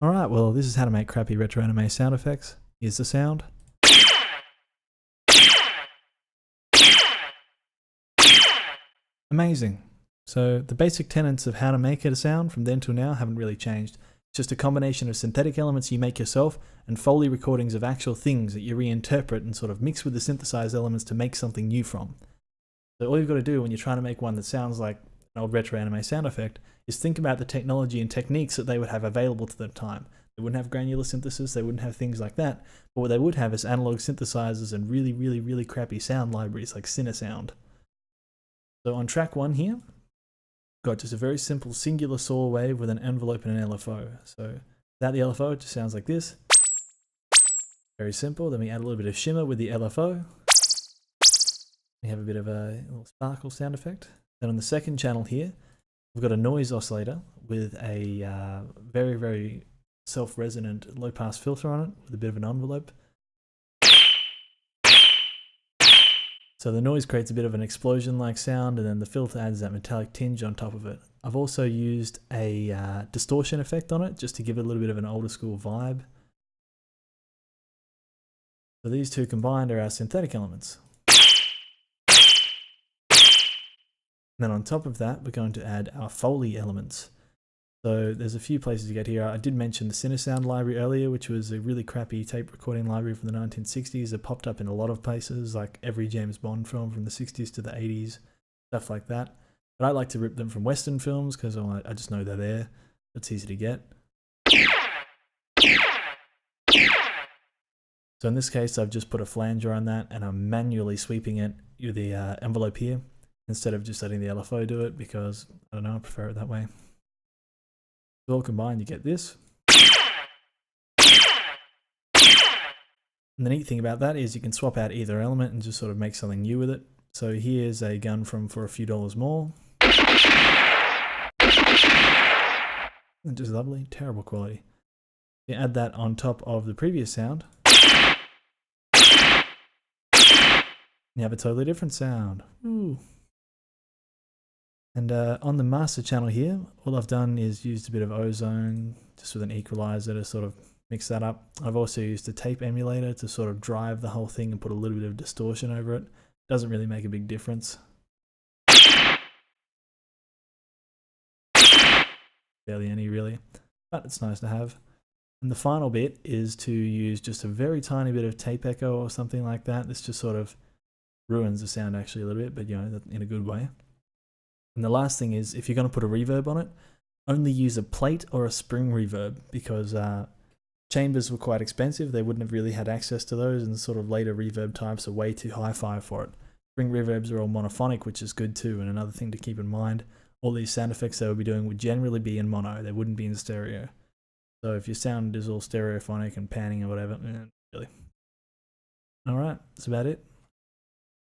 Alright, well this is how to make crappy retro anime sound effects. Here's the sound. Amazing. So the basic tenets of how to make it a sound from then till now haven't really changed. It's just a combination of synthetic elements you make yourself and Foley recordings of actual things that you reinterpret and sort of mix with the synthesized elements to make something new from. So all you've got to do when you're trying to make one that sounds like an old retro anime sound effect is think about the technology and techniques that they would have available to them at the time. They wouldn't have granular synthesis, they wouldn't have things like that, but what they would have is analog synthesizers and really crappy sound libraries like Cinesound. So on track 1 here, got just a very simple singular saw wave with an envelope and an LFO. So without the LFO, it just sounds like this. Very simple. Then we add a little bit of shimmer with the LFO. We have a bit of a little sparkle sound effect. Then on the second channel here, we've got a noise oscillator with a very self-resonant low-pass filter on it with a bit of an envelope. So the noise creates a bit of an explosion-like sound, and then the filter adds that metallic tinge on top of it. I've also used a distortion effect on it just to give it a little bit of an older school vibe. So these two combined are our synthetic elements. And then on top of that, we're going to add our Foley elements. So there's a few places to get here. I did mention the Cinesound library earlier, which was a really crappy tape recording library from the 1960s. It popped up in a lot of places, like every James Bond film from the 60s to the 80s, stuff like that. But I like to rip them from Western films because I just know they're there. It's easy to get. So in this case, I've just put a flanger on that and I'm manually sweeping it with the envelope here instead of just letting the LFO do it because, I don't know, I prefer it that way. So all combined, you get this. And the neat thing about that is you can swap out either element and just sort of make something new with it. So here's a gun from For a Few Dollars More. Just lovely, terrible quality. You add that on top of the previous sound. You have a totally different sound. Ooh. And on the master channel here, all I've done is used a bit of ozone, just with an equalizer to sort of mix that up. I've also used a tape emulator to sort of drive the whole thing and put a little bit of distortion over it. Doesn't really make a big difference. Barely any really, but it's nice to have. And the final bit is to use just a very tiny bit of tape echo or something like that. This just sort of ruins the sound actually a little bit, but you know, in a good way. And the last thing is, if you're going to put a reverb on it, only use a plate or a spring reverb because chambers were quite expensive. They wouldn't have really had access to those, and sort of later reverb types are way too hi-fi for it. Spring reverbs are all monophonic, which is good too. And another thing to keep in mind, all these sound effects they would be doing would generally be in mono. They wouldn't be in stereo. So if your sound is all stereophonic and panning or whatever, really. Alright, that's about it.